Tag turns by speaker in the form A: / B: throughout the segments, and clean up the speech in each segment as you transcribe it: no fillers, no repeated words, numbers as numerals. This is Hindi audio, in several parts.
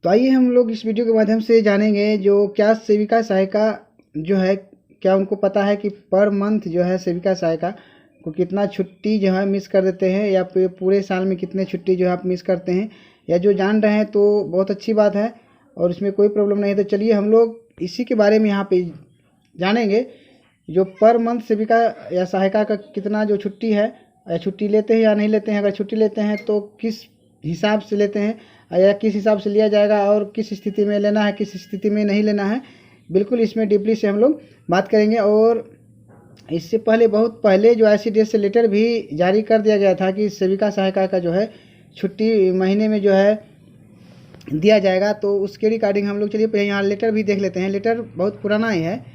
A: तो आइए हम लोग इस वीडियो के माध्यम से जानेंगे जो क्या सेविका सहायिका जो है, क्या उनको पता है कि पर मंथ जो है सेविका सहायिका को कितना छुट्टी जो है मिस कर देते हैं, या फिर पूरे साल में कितने छुट्टी जो है आप मिस करते हैं, या जो जान रहे हैं तो बहुत अच्छी बात है और इसमें कोई प्रॉब्लम नहीं है। तो चलिए हम लोग इसी के बारे में यहाँ पे जानेंगे, जो पर मंथ सेविका या सहायिका का कितना जो छुट्टी है, या छुट्टी लेते हैं या नहीं लेते हैं, अगर छुट्टी लेते हैं तो किस हिसाब से लेते हैं या किस हिसाब से लिया जाएगा, और किस स्थिति में लेना है, किस स्थिति में नहीं लेना है, बिल्कुल इसमें डीपली से हम लोग बात करेंगे। और इससे पहले बहुत पहले जो ICDS से लेटर भी जारी कर दिया गया था कि सेविका सहायिका का जो है छुट्टी महीने में जो है दिया जाएगा। तो उसके रिगार्डिंग हम लोग चलिए पहले यहाँ लेटर भी देख लेते हैं। लेटर बहुत पुराना ही है।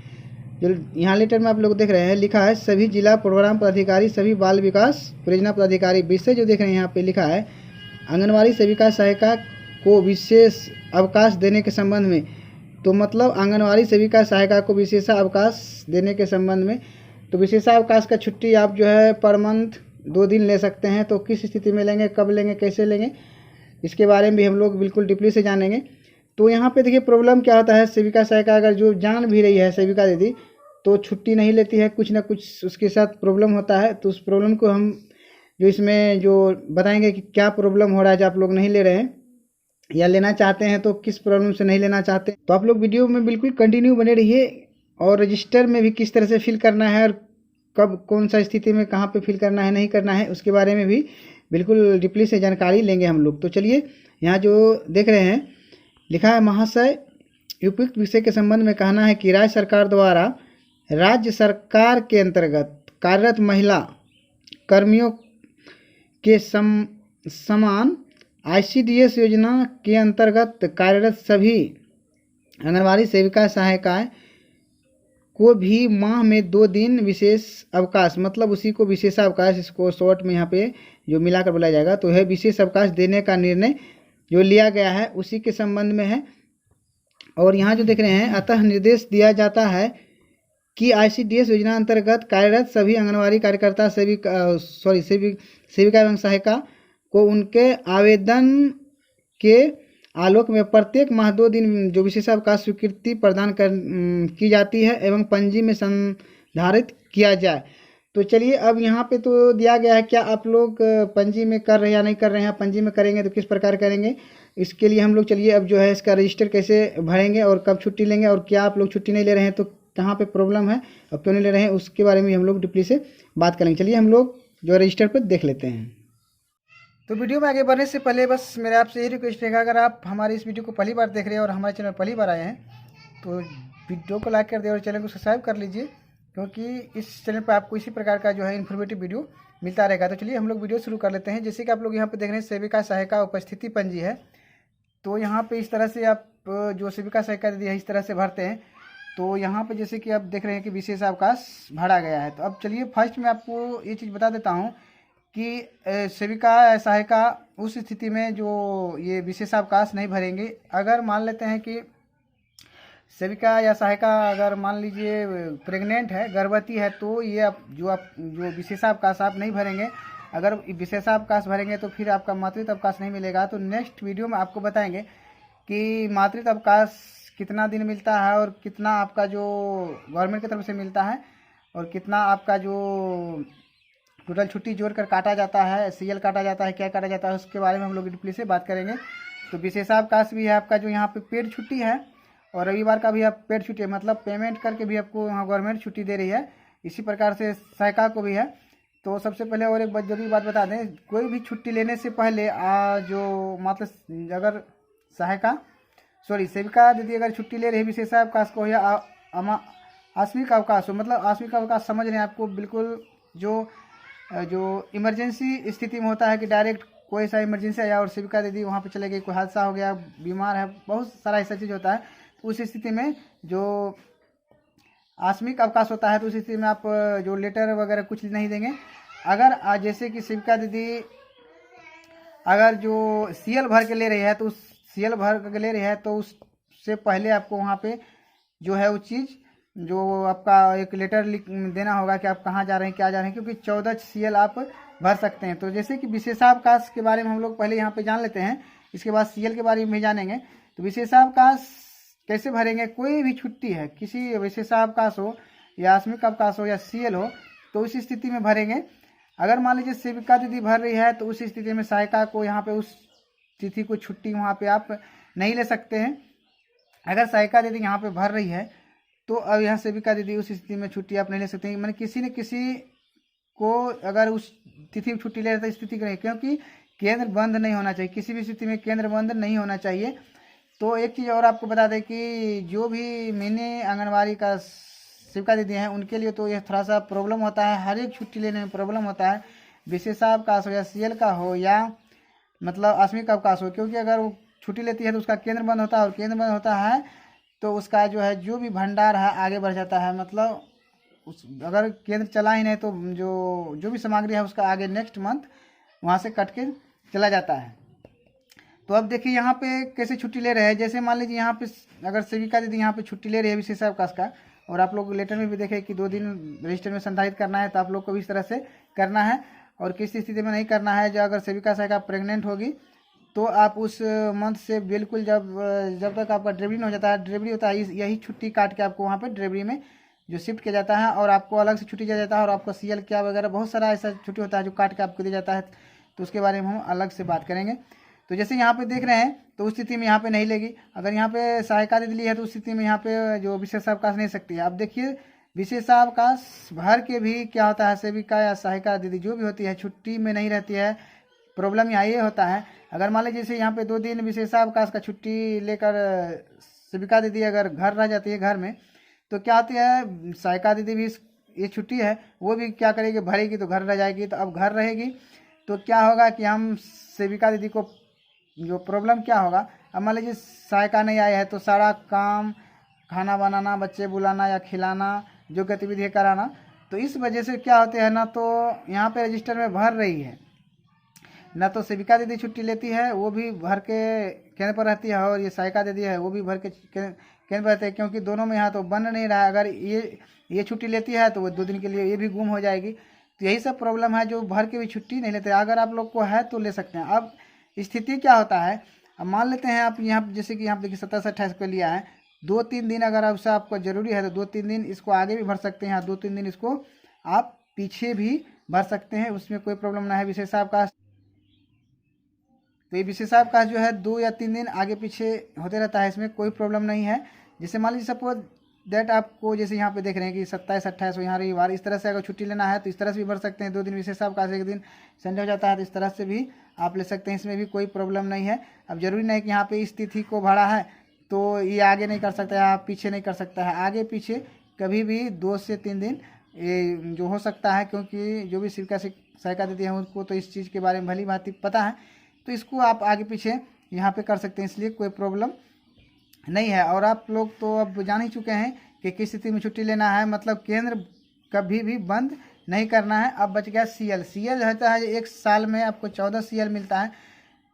A: जो यहाँ लेटर में आप लोग देख रहे हैं लिखा है, सभी जिला प्रोग्राम पदाधिकारी, सभी बाल विकास परियोजना पदाधिकारी, विषय जो देख रहे हैं यहाँ पे लिखा है, आंगनवाड़ी सेविका सहायिका को विशेष अवकाश देने के संबंध में। तो मतलब आंगनवाड़ी सेविका सहायिका को विशेषावकाश देने के संबंध में, तो विशेषावकाश का छुट्टी आप जो है पर मंथ 2 दिन ले सकते हैं। तो किस स्थिति में लेंगे, कब लेंगे, कैसे लेंगे, इसके बारे में भी हम लोग बिल्कुल डीपली से जानेंगे। तो यहाँ पे देखिए प्रॉब्लम क्या होता है, सेविका सहायिका अगर जो जान भी रही है सेविका दीदी तो छुट्टी नहीं लेती है, कुछ ना कुछ उसके साथ प्रॉब्लम होता है। तो उस प्रॉब्लम को हम जो इसमें जो बताएंगे कि क्या प्रॉब्लम हो रहा है जो आप लोग नहीं ले रहे हैं या लेना चाहते हैं, तो किस प्रॉब्लम से नहीं लेना चाहते। तो आप लोग वीडियो में बिल्कुल कंटिन्यू बने रहिए। और रजिस्टर में भी किस तरह से फिल करना है और कब कौन सा स्थिति में कहाँ पे फिल करना है, नहीं करना है, उसके बारे में भी बिल्कुल डीपली से जानकारी लेंगे हम लोग। तो चलिए यहाँ जो देख रहे हैं लिखा है, महाशय उपयुक्त विषय के संबंध में कहना है कि राज्य सरकार द्वारा राज्य सरकार के अंतर्गत कार्यरत महिला कर्मियों के समान ICDS योजना के अंतर्गत कार्यरत सभी आंगनवाड़ी सेविका सहायिकाएं को भी माह में 2 दिन विशेष अवकाश, मतलब उसी को विशेषावकाश, इसको शॉर्ट में यहाँ पे जो मिलाकर बोला जाएगा, तो यह विशेष अवकाश देने का निर्णय जो लिया गया है उसी के संबंध में है। और यहाँ जो देख रहे हैं, अतः निर्देश दिया जाता है कि ICDS योजना अंतर्गत कार्यरत सभी आंगनवाड़ी कार्यकर्ता सेविका एवं सहायिका को उनके आवेदन के आलोक में प्रत्येक माह 2 दिन जो विशेषावकाश स्वीकृति प्रदान की जाती है एवं पंजी में संधारित किया जाए। तो चलिए अब यहाँ पे तो दिया गया है, क्या आप लोग पंजी में कर रहे हैं या नहीं कर रहे हैं। पंजी में करेंगे तो किस प्रकार करेंगे, इसके लिए हम लोग चलिए अब जो है इसका रजिस्टर कैसे भरेंगे और कब छुट्टी लेंगे, और क्या आप लोग छुट्टी नहीं ले रहे हैं तो कहाँ पे प्रॉब्लम है और क्यों नहीं ले रहे हैं, उसके बारे में हम लोग डीपली से बात करेंगे। चलिए हम लोग जो रजिस्टर पर देख लेते हैं। तो वीडियो में आगे बढ़ने से पहले बस मेरे आपसे यही रिक्वेस्ट रहेगा, अगर आप हमारी इस वीडियो को पहली बार देख रहे हैं और हमारे चैनल पहली बार आए हैं तो वीडियो को लाइक कर दे और चैनल को सब्सक्राइब कर लीजिए, क्योंकि इस चैनल पर आपको इसी प्रकार का जो है इन्फॉर्मेटिव वीडियो मिलता रहेगा। तो चलिए हम लोग वीडियो शुरू कर लेते हैं। जैसे कि आप लोग यहाँ पे देख रहे हैं सेविका सहायिका उपस्थिति पंजी है, तो यहाँ पे इस तरह से आप जो सेविका सहायिका दीदी है इस तरह से भरते हैं। तो यहाँ पे जैसे कि आप देख रहे हैं कि विशेष अवकाश भरा गया है। तो अब चलिए फर्स्ट में आपको ये चीज़ बता देता हूँ कि सेविका सहायिका उस स्थिति में जो ये विशेषावकाश नहीं भरेंगे, अगर मान लेते हैं कि सेविका या सहायिका अगर मान लीजिए प्रेग्नेंट है, गर्भवती है, तो ये जो विशेषावकाश आप नहीं भरेंगे। अगर विशेषावकाश भरेंगे तो फिर आपका मातृत्व अवकाश नहीं मिलेगा। तो नेक्स्ट वीडियो में आपको बताएंगे कि मातृत्व अवकाश कितना दिन मिलता है और कितना आपका जो गवर्नमेंट की तरफ से मिलता है और कितना आपका जो टोटल छुट्टी जोड़कर काटा जाता है, CL काटा जाता है, क्या काटा जाता है, उसके बारे में हम लोग डीपली से बात करेंगे। तो विशेषावकाश भी है आपका जो यहाँ पे पेड छुट्टी है, और रविवार का भी आप पेड छुट्टी है, मतलब पेमेंट करके भी आपको वहाँ गवर्नमेंट छुट्टी दे रही है। इसी प्रकार से सहायिका को भी है। तो सबसे पहले और एक जरूरी बात बता दें, कोई भी छुट्टी लेने से पहले जो मतलब अगर सेविका दीदी अगर छुट्टी ले रही है विशेषावकाश को या आकस्मिक अवकाश हो, मतलब आकस्मिक अवकाश समझ रहे हैं आपको, बिल्कुल जो इमरजेंसी स्थिति में होता है कि डायरेक्ट कोई सा इमरजेंसी आया और सेविका दीदी वहाँ पे चले गई, कोई हादसा हो गया, बीमार है, बहुत सारा ऐसा चीज़ होता है। तो उस स्थिति में जो आकस्मिक अवकाश होता है तो उस स्थिति में आप जो लेटर वगैरह कुछ नहीं देंगे। अगर जैसे कि सेविका दीदी अगर जो CL भर के ले रही है तो उस CL भर के ले रही है तो उससे पहले आपको वहाँ पे जो है वो चीज़ जो आपका एक लेटर देना होगा कि आप कहाँ जा रहे हैं, क्या जा रहे हैं, क्योंकि 14 CL आप भर सकते हैं। तो जैसे कि विशेषावकाश के बारे में हम लोग पहले यहाँ पे जान लेते हैं इसके बाद सीएल के बारे में भी जानेंगे। तो विशेषावकाश कैसे भरेंगे, कोई भी छुट्टी है, किसी विशेषावकाश हो या आकस्मिक अवकाश हो या सीएल हो, तो उस स्थिति में भरेंगे। अगर मान लीजिए सेविका दीदी भर रही है तो उस स्थिति में सहायिका को यहाँ पे उस तिथि को छुट्टी वहाँ पे आप नहीं ले सकते हैं। अगर सहायिका दीदी यहाँ पे भर रही है तो अब यहाँ सेविका दीदी उस स्थिति में छुट्टी आप नहीं ले सकते हैं। मैंने किसी न किसी को अगर उस तिथि में छुट्टी ले रहा था स्थिति करें, क्योंकि केंद्र बंद नहीं होना चाहिए, किसी भी स्थिति में केंद्र बंद नहीं होना चाहिए। तो एक चीज़ और आपको बता दें कि जो भी मिनी आंगनबाड़ी का सेविका दीदी हैं उनके लिए तो यह थोड़ा सा प्रॉब्लम होता है, हर एक छुट्टी लेने में प्रॉब्लम होता है, विशेषावकाश हो या सीएल का हो या मतलब आकस्मिक अवकाश हो। क्योंकि अगर वो छुट्टी लेती है तो उसका केंद्र बंद होता है, और केंद्र बंद होता है तो उसका जो है जो भी भंडार है आगे बढ़ जाता है। मतलब उस अगर केंद्र चला ही नहीं तो जो भी सामग्री है उसका आगे नेक्स्ट मंथ वहाँ से कट के चला जाता है। तो अब देखिए यहाँ पे कैसे छुट्टी ले रहे हैं। जैसे मान लीजिए यहाँ पे अगर सेविका दीदी यहाँ पे छुट्टी ले रही है विशेषावकाश का, और आप लोग लेटर में भी देखें कि 2 दिन रजिस्टर में संधारित करना है, तो आप लोग को भी इस तरह से करना है। और किस स्थिति में नहीं करना है, जो अगर सेविका सहायिका प्रेग्नेंट होगी तो आप उस मंथ से बिल्कुल जब तक आपका डिलीवरी हो जाता है, डिलीवरी होता है, यही छुट्टी काट के आपको वहाँ पर डिलीवरी में जो शिफ्ट किया जाता है, और आपको अलग से छुट्टी दिया जाता है, और आपको सीएल क्या वगैरह बहुत सारा ऐसा छुट्टी होता है जो काट के आपको दिया जाता है। तो उसके बारे में हम अलग से बात करेंगे। तो जैसे यहाँ पे देख रहे हैं तो उस स्थिति में यहाँ पे नहीं लेगी। अगर यहाँ पे सहायिका दीदी ली है तो उस स्थिति में यहाँ पे जो विशेषावकाश नहीं सकती है। अब देखिए विशेषावकाश भर के भी क्या होता है, सेविका या सहायिका दीदी जो भी होती है छुट्टी में नहीं रहती है। प्रॉब्लम यहाँ ये होता है, अगर मान लीजिए जैसे यहाँ पे 2 दिन विशेषावकाश का छुट्टी लेकर सेविका दीदी अगर घर रह जाती है घर में, तो क्या होती है सहायिका दीदी भी ये छुट्टी है वो भी क्या करेगी, भरेगी तो घर रह जाएगी। तो अब घर रहेगी तो क्या होगा कि हम सेविका दीदी को जो प्रॉब्लम क्या होगा, अब मान लीजिए सहायिका नहीं आया है तो सारा काम, खाना बनाना, बच्चे बुलाना या खिलाना, जो गतिविधि कराना, तो इस वजह से क्या होते हैं ना, तो यहाँ पे रजिस्टर में भर रही है ना, तो सेविका दीदी छुट्टी लेती है वो भी भर के केंद्र पर रहती है, और ये सहायिका दीदी है वो भी भर के केंद्र पर रहते हैं। क्योंकि दोनों में यहाँ तो बन नहीं रहा है। अगर ये छुट्टी लेती है तो वो 2 दिन के लिए ये भी गुम हो जाएगी। तो यही सब प्रॉब्लम है, जो भर के भी छुट्टी नहीं लेते। अगर आप लोग को है तो ले सकते हैं। अब स्थिति क्या होता है, अब मान लेते हैं आप यहाँ जैसे कि यहाँ देखिए 27-28 को लिया है, 2-3 दिन अगर आपसे आपको ज़रूरी है तो 2-3 दिन इसको आगे भी भर सकते हैं, 2-3 दिन इसको आप पीछे भी भर सकते हैं, उसमें कोई प्रॉब्लम ना है। विशेषावकाश तो ये विशेषावकाश जो है 2 या 3 दिन आगे पीछे होते रहता है, इसमें कोई प्रॉब्लम नहीं है। जैसे मान लीजिए सपोज दैट आपको जैसे यहाँ पे देख रहे हैं कि 27-28 यहाँ रविवार, इस तरह से अगर छुट्टी लेना है तो इस तरह से भी भर सकते हैं। 2 दिन विशेषावकाश, 1 दिन संडे हो जाता है, तो इस तरह से भी आप ले सकते हैं, इसमें भी कोई प्रॉब्लम नहीं है। अब जरूरी नहीं कि यहाँ पे इस तिथि को भरा है तो ये आगे नहीं कर सकता है, आप पीछे नहीं कर सकता है। आगे पीछे कभी भी 2 से 3 दिन ये जो हो सकता है, क्योंकि जो भी सहायिका दीदी हैं उनको तो इस चीज़ के बारे में भली भांति पता है, तो इसको आप आगे पीछे यहाँ पे कर सकते हैं, इसलिए कोई प्रॉब्लम नहीं है। और आप लोग तो अब जान ही चुके हैं कि किस स्थिति में छुट्टी लेना है, मतलब केंद्र कभी भी बंद नहीं करना है। अब बच गया सीएल। सीएल होता है 1 साल में आपको 14 सीएल मिलता है,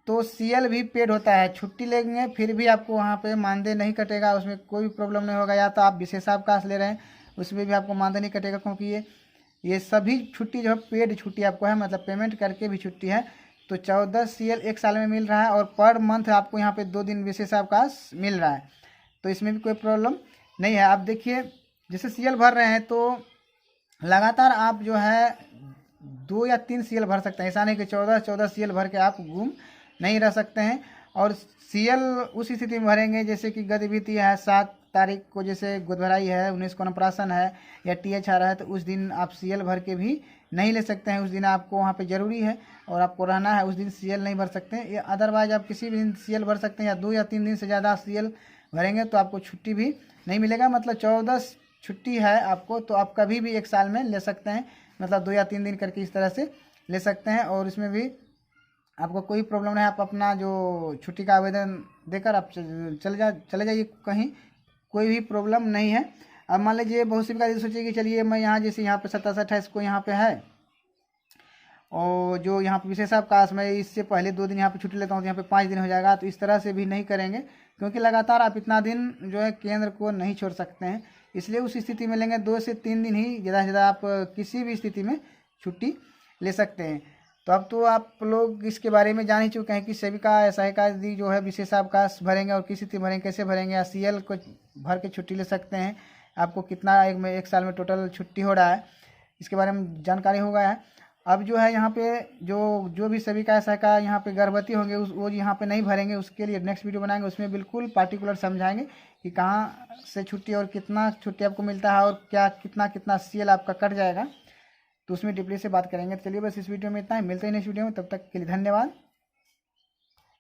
A: तो सीएल भी पेड होता है। छुट्टी लेंगे फिर भी आपको वहाँ पे मानदेय नहीं कटेगा, उसमें कोई भी प्रॉब्लम नहीं होगा। या तो आप विशेषावकाश ले रहे हैं उसमें भी आपको मानदेय नहीं कटेगा, क्योंकि ये सभी छुट्टी जो है पेड छुट्टी आपको है, मतलब पेमेंट करके भी छुट्टी है। तो 14 सीएल 1 साल में मिल रहा है, और पर मंथ आपको यहाँ पे 2 दिन विशेषावकाश मिल रहा है, तो इसमें भी कोई प्रॉब्लम नहीं है। आप देखिए जैसे सीएल भर रहे हैं तो लगातार आप जो है 2 या 3 सीएल भर सकते हैं, ऐसा नहीं कि 14 सीएल भर के आप घूम नहीं रह सकते हैं। और सीएल उस स्थिति में भरेंगे जैसे कि गतिविधि है 7 तारीख को, जैसे गोदभराई है, 19 को अन्नप्राशन है या टीएच आ रहा है, तो उस दिन आप सीएल भर के भी नहीं ले सकते हैं। उस दिन आपको वहाँ पे ज़रूरी है और आपको रहना है, उस दिन सीएल नहीं भर सकते हैं। अदरवाइज आप किसी भी दिन सीएल भर सकते हैं, या 2 या 3 दिन से ज़्यादा सीएल भरेंगे तो आपको छुट्टी भी नहीं मिलेगा। मतलब 14 छुट्टी है आपको, तो आप कभी भी 1 साल में ले सकते हैं, मतलब 2 या 3 दिन करके इस तरह से ले सकते हैं, और इसमें भी आपको कोई प्रॉब्लम नहीं है। आप अपना जो छुट्टी का आवेदन देकर आप चले जाइए कहीं, कोई भी प्रॉब्लम नहीं है। अब मान लीजिए बहुत सी बात सोचिए कि चलिए मैं यहाँ जैसे यहाँ पे 27-28 को यहाँ पे है, और जो यहाँ पे विशेषावकाश में इससे पहले 2 दिन यहाँ पे छुट्टी लेता हूँ तो यहाँ पे 5 दिन हो जाएगा, तो इस तरह से भी नहीं करेंगे, क्योंकि लगातार आप इतना दिन जो है केंद्र को नहीं छोड़ सकते हैं। इसलिए उस स्थिति में लेंगे 2 से 3 दिन ही ज़्यादा से ज़्यादा आप किसी भी स्थिति में छुट्टी ले सकते हैं। तो अब तो आप लोग इसके बारे में जान ही चुके हैं कि सेविका या सहायिका यदि जो है विशेषावकाश भरेंगे और किस स्थिति भरेंगे, कैसे भरेंगे, या CL को भर के छुट्टी ले सकते हैं। आपको कितना एक साल में टोटल छुट्टी हो रहा है, इसके बारे में जानकारी हो गया है। अब जो है यहाँ पे जो भी सेविका सहायिका यहाँ पे गर्भवती होंगे वो यहाँ पे नहीं भरेंगे, उसके लिए नेक्स्ट वीडियो बनाएंगे, उसमें बिल्कुल पार्टिकुलर समझाएंगे कि कहाँ से छुट्टी और कितना छुट्टी आपको मिलता है और क्या कितना कितना CL आपका कट जाएगा, तो उसमें डीपली से बात करेंगे। तो चलिए बस इस वीडियो में इतना ही, मिलते हैं नेक्स्ट वीडियो में, तब तक के लिए धन्यवाद।